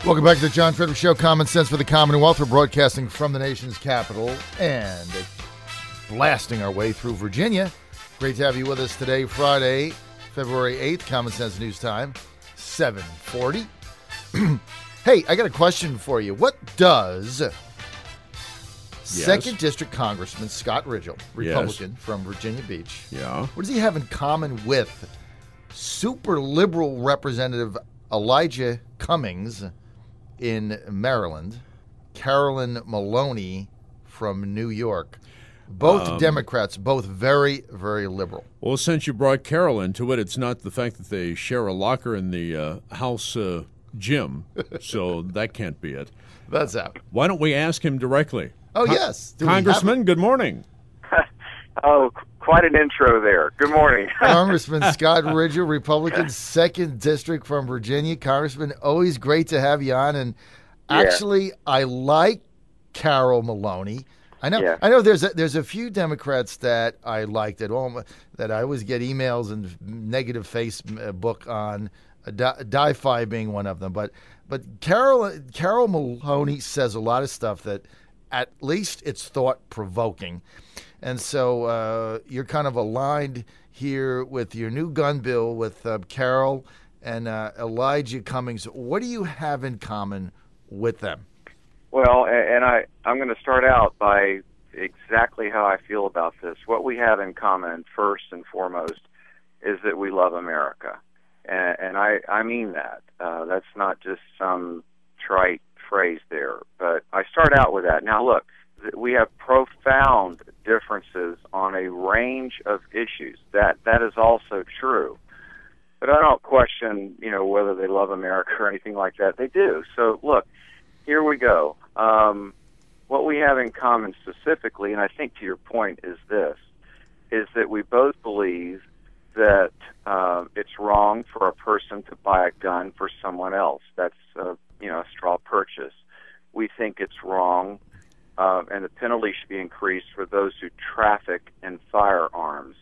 Welcome back to the John Frederick Show, Common Sense for the Commonwealth. We're broadcasting from the nation's capital and blasting our way through Virginia. Great to have you with us today, Friday, February 8th, Common Sense News Time, 7:40. Hey, I got a question for you. What does 2nd District Congressman Scott Rigell, Republican from Virginia Beach, what does he have in common with super liberal Representative Elijah Cummings in Maryland, Carolyn Maloney from New York? Both Democrats, both very, very liberal. Well, since you brought Carol into it, it's not the fact that they share a locker in the house gym, so that can't be it. That's out. Why don't we ask him directly? Oh, yes. Congressman, good morning. Oh, quite an intro there. Good morning. Congressman Scott Rigell, Republican, 2nd District from Virginia. Congressman, always great to have you on. And actually, I like Carol Maloney. I know. There's a few Democrats that I like that I always get emails and negative Facebook on. Di-Fi being one of them, but Carol Maloney says a lot of stuff that at least it's thought-provoking. And so you're kind of aligned here with your new gun bill with Carol and Elijah Cummings. What do you have in common with them? Well, and I'm going to start out by exactly how I feel about this. What we have in common, first and foremost, is that we love America. And I mean that. That's not just some trite phrase there. But I start out with that. Now, look, we have profound differences on a range of issues. That is also true. But I don't question, whether they love America or anything like that. They do. So, look, here we go. What we have in common specifically, and I think to your point is this, is that we both believe that it's wrong for a person to buy a gun for someone else. That's a straw purchase. We think it's wrong, and the penalty should be increased for those who traffic in firearms.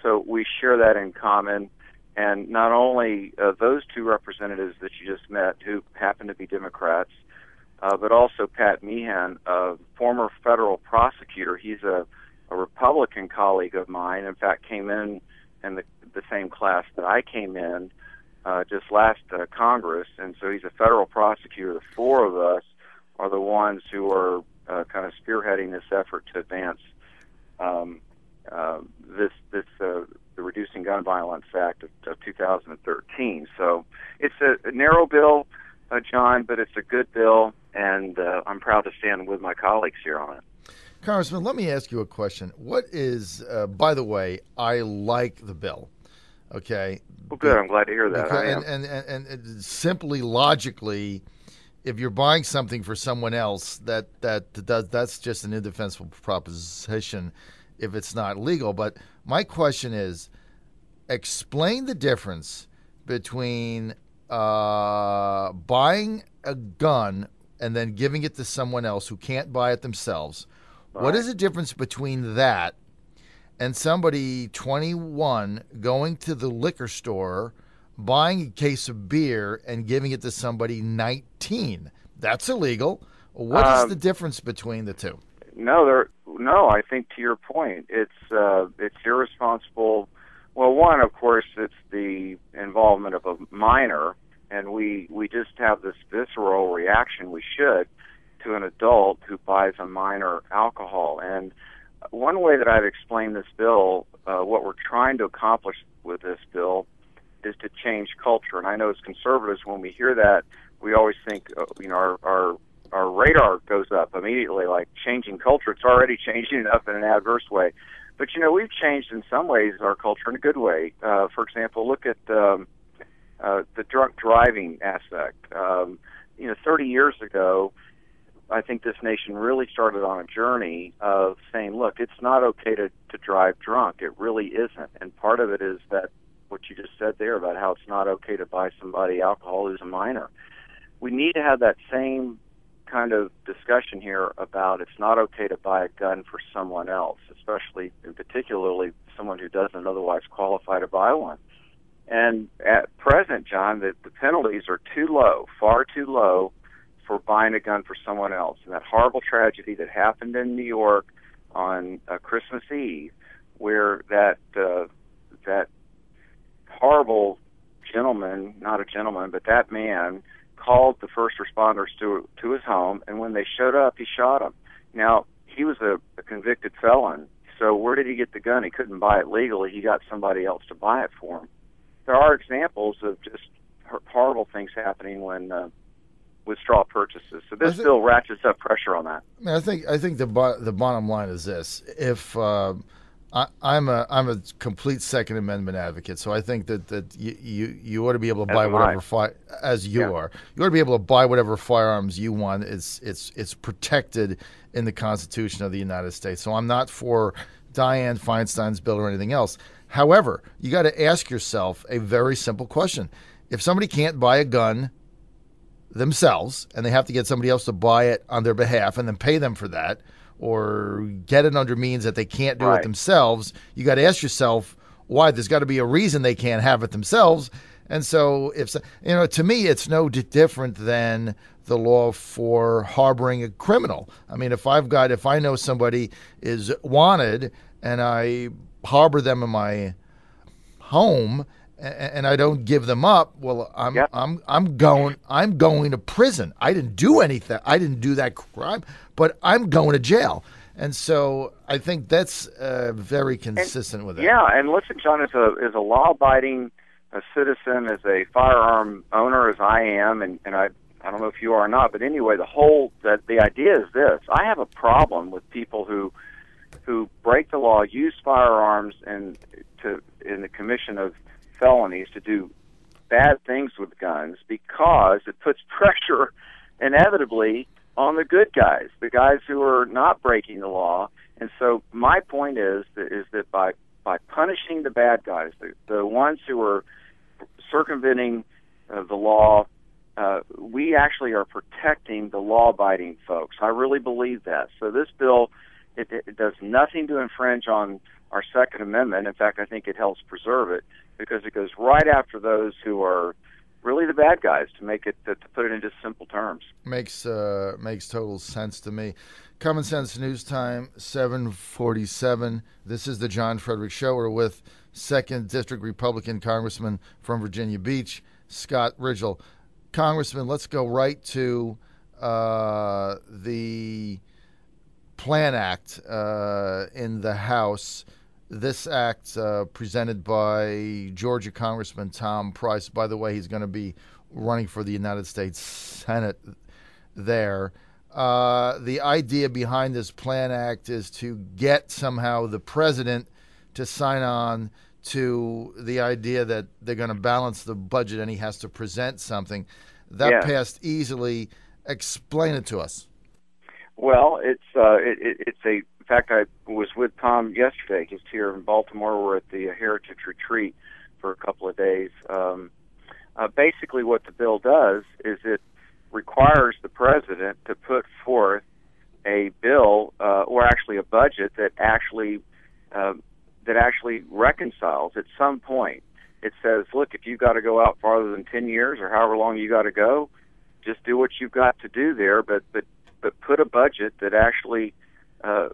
So we share that in common. And not only those two representatives that you just met, who happen to be Democrats, but also Pat Meehan, a former federal prosecutor. He's a Republican colleague of mine. In fact, came in the same class that I came in just last Congress, and so he's a federal prosecutor. The four of us are the ones who are kind of spearheading this effort to advance the Reducing Gun Violence Act of 2013. So it's a narrow bill, John, but it's a good bill, and I'm proud to stand with my colleagues here on it. Congressman, let me ask you a question. What is, by the way, I like the bill, okay? Well, good. I'm glad to hear that. And simply logically, if you're buying something for someone else, that's just an indefensible proposition if it's not legal. But my question is, explain the difference between buying a gun and then giving it to someone else who can't buy it themselves. Right. What is the difference between that and somebody 21 going to the liquor store, buying a case of beer, and giving it to somebody 19? That's illegal. What is the difference between the two? No, I think to your point, it's irresponsible. Well, one, of course, it's the involvement of a minor, and we just have this visceral reaction, we should, to an adult who buys a minor alcohol. And one way that I've explained this bill, what we're trying to accomplish with this bill, is to change culture. And I know as conservatives, when we hear that, we always think, our radar goes up immediately, like changing culture. It's already changing enough in an adverse way. But, we've changed in some ways our culture in a good way. For example, look at the drunk driving aspect. 30 years ago, I think this nation really started on a journey of saying, look, it's not okay to drive drunk. It really isn't. And part of it is that what you just said there about how it's not okay to buy somebody alcohol who's a minor. We need to have that same kind of discussion here about it's not okay to buy a gun for someone else, especially and particularly someone who doesn't otherwise qualify to buy one. And at present, John, the penalties are too low, far too low, for buying a gun for someone else. And that horrible tragedy that happened in New York on Christmas Eve, where that horrible gentleman, not a gentleman, but that man called the first responders to his home, and when they showed up, he shot him. Now, he was a convicted felon, so where did he get the gun? He couldn't buy it legally. He got somebody else to buy it for him. There are examples of just horrible things happening when with straw purchases. So this bill ratchets up pressure on that. I think the bottom line is this: if I'm a complete Second Amendment advocate, so I think that you ought to be able to buy whatever you are. You ought to be able to buy whatever firearms you want. It's protected in the Constitution of the United States. So I'm not for Dianne Feinstein's bill or anything else. However, you got to ask yourself a very simple question: if somebody can't buy a gun themselves and they have to get somebody else to buy it on their behalf and then pay them for that, or get it under means that they can't do it themselves, you got to ask yourself why. There's got to be a reason they can't have it themselves. And so, to me, it's no different than the law for harboring a criminal. I mean, if I know somebody is wanted and I harbor them in my home and I don't give them up, well, I'm going to prison. I didn't do anything. I didn't do that crime, but I'm going to jail. And so I think that's very consistent with that. Yeah, and listen, John, as a law-abiding citizen, as a firearm owner, as I am, and I don't know if you are or not, but anyway, the idea is this: I have a problem with people who break the law, use firearms in the commission of felonies, to do bad things with guns, because it puts pressure inevitably on the good guys, the guys who are not breaking the law. And so my point is that by punishing the bad guys, the ones who are circumventing the law, we actually are protecting the law-abiding folks. I really believe that. So this bill, it does nothing to infringe on our Second Amendment. In fact, I think it helps preserve it, because it goes right after those who are really the bad guys, to put it in just simple terms. Makes total sense to me. Common Sense News Time, 7:47. This is the John Frederick Show. We're with 2nd District Republican Congressman from Virginia Beach, Scott Rigell. Congressman, let's go right to the Plan Act in the House. This act presented by Georgia Congressman Tom Price. By the way, he's going to be running for the United States Senate there. The idea behind this Plan Act is to get somehow the president to sign on to the idea that they're going to balance the budget and he has to present something. That passed easily. Explain it to us. Well, it's a. In fact, I was with Tom yesterday. He's here in Baltimore. We're at the Heritage Retreat for a couple of days. Basically, what the bill does is it requires the president to put forth a bill, or actually a budget that actually reconciles at some point. It says, look, if you've got to go out farther than 10 years or however long you got to go, just do what you've got to do there, but put a budget that actually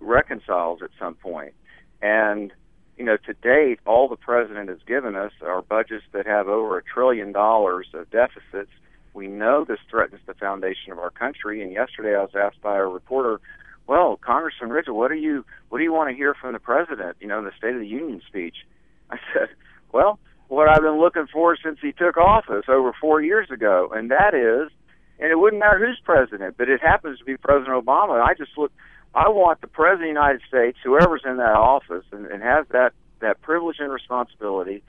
reconciles at some point. And, to date, all the president has given us are budgets that have over $1 trillion of deficits. We know this threatens the foundation of our country. And yesterday I was asked by a reporter, well, Congressman Rigell, what do you want to hear from the president, in the State of the Union speech? I said, well, what I've been looking for since he took office over 4 years ago, and that is, and it wouldn't matter who's president, but it happens to be President Obama. I want the President of the United States, whoever's in that office, and has that privilege and responsibility,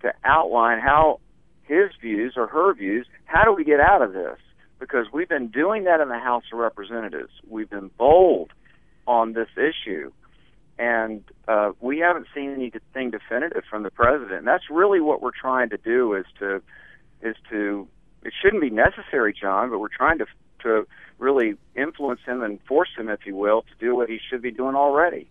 to outline how his views or her views, how do we get out of this? Because we've been doing that in the House of Representatives. We've been bold on this issue, and we haven't seen anything definitive from the president. And that's really what we're trying to do is to it shouldn't be necessary, John, but we're trying to really influence him and force him, if you will, to do what he should be doing already.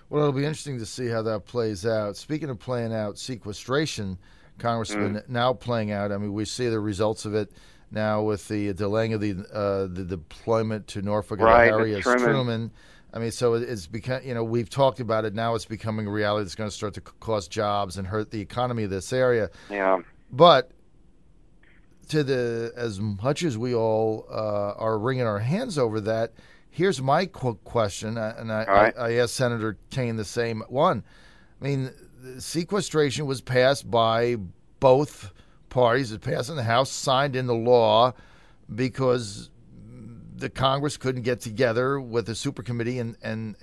Well, it'll be interesting to see how that plays out. Speaking of playing out sequestration, Congressman, now playing out. I mean, we see the results of it now with the delaying of the deployment to Norfolk of Harry S. Truman. I mean, so it's become, we've talked about it. Now it's becoming a reality that's going to start to cost jobs and hurt the economy of this area. Yeah. But as much as we all are wringing our hands over that, here's my question, and I asked Senator Kaine the same one. I mean, sequestration was passed by both parties. It passed in the House, signed into law, because the Congress couldn't get together with a super committee and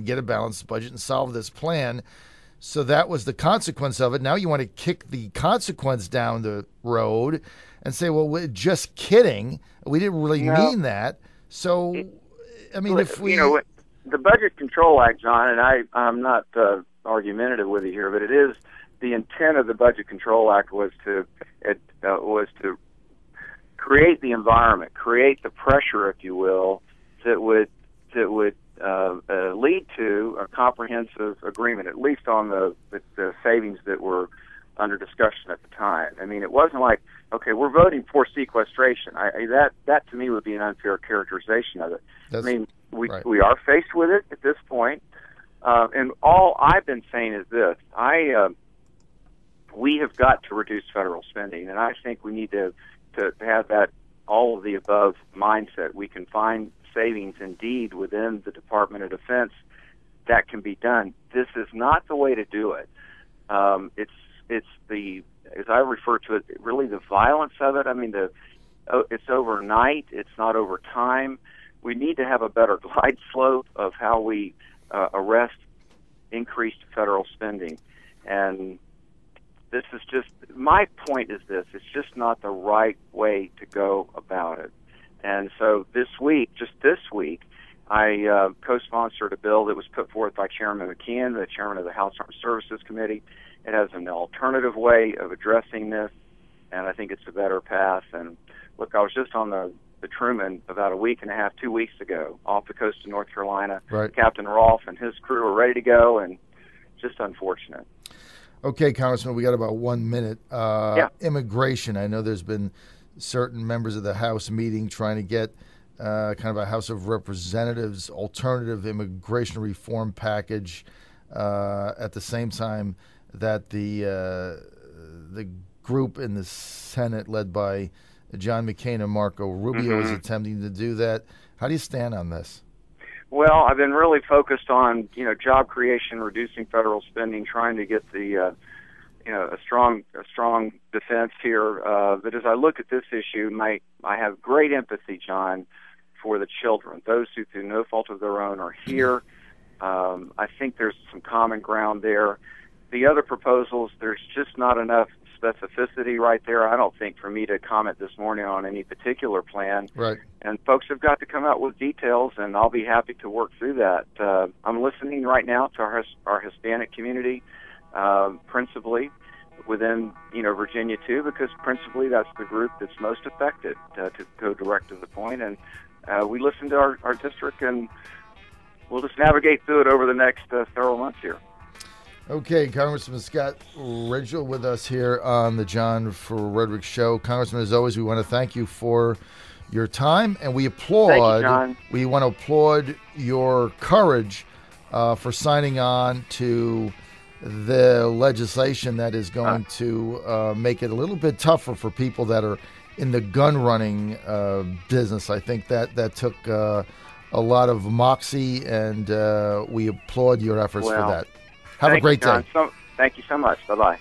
get a balanced budget and solve this plan. So that was the consequence of it. Now you want to kick the consequence down the road and say, well, we're just kidding. We didn't really mean that. So, I mean, if we... the Budget Control Act, John, and I'm not argumentative with you here, but it is the intent of the Budget Control Act was to create the environment, create the pressure, if you will, that would lead to a comprehensive agreement, at least on the savings that were under discussion at the time. I mean, it wasn't like, okay, we're voting for sequestration. That to me would be an unfair characterization of it. We are faced with it at this point, and all I've been saying is this: we have got to reduce federal spending, and I think we need to have that all of the above mindset. We can find savings indeed within the Department of Defense that can be done. This is not the way to do it. It's the, as I refer to it, really the violence of it. I mean, it's overnight. It's not over time. We need to have a better glide slope of how we arrest increased federal spending. And this is just, my point is this: it's just not the right way to go about it. And so this week, I co-sponsored a bill that was put forth by Chairman McKeon, the chairman of the House Armed Services Committee. It has an alternative way of addressing this, and I think it's a better path. And look, I was just on the Truman about a week and a half, 2 weeks ago, off the coast of North Carolina. Right. Captain Rolfe and his crew are ready to go, and just unfortunate. Okay, Congressman, we got about 1 minute. Immigration. I know there's been certain members of the House meeting trying to get kind of a House of Representatives alternative immigration reform package at the same time that the group in the Senate led by John McCain and Marco Rubio is attempting to do that. How do you stand on this? Well, I've been really focused on, job creation, reducing federal spending, trying to get the, a strong defense here. But as I look at this issue, I have great empathy, John, for the children, those who through no fault of their own are here. I think there's some common ground there. The other proposals, there's just not enough specificity right there, I don't think, for me to comment this morning on any particular plan. Right. And folks have got to come out with details, and I'll be happy to work through that. I'm listening right now to our Hispanic community, principally within Virginia too, because principally that's the group that's most affected, to go direct to the point. And we listen to our district, and we'll just navigate through it over the next several months here. Okay, Congressman Scott Rigell with us here on the John Frederick Show. Congressman, as always, we want to thank you for your time, and we applaud. Thank you, John. We want to applaud your courage for signing on to the legislation that is going to make it a little bit tougher for people that are in the gun running business. I think that took a lot of moxie, and we applaud your efforts for that. Have a great day. Thank you so much. Bye-bye.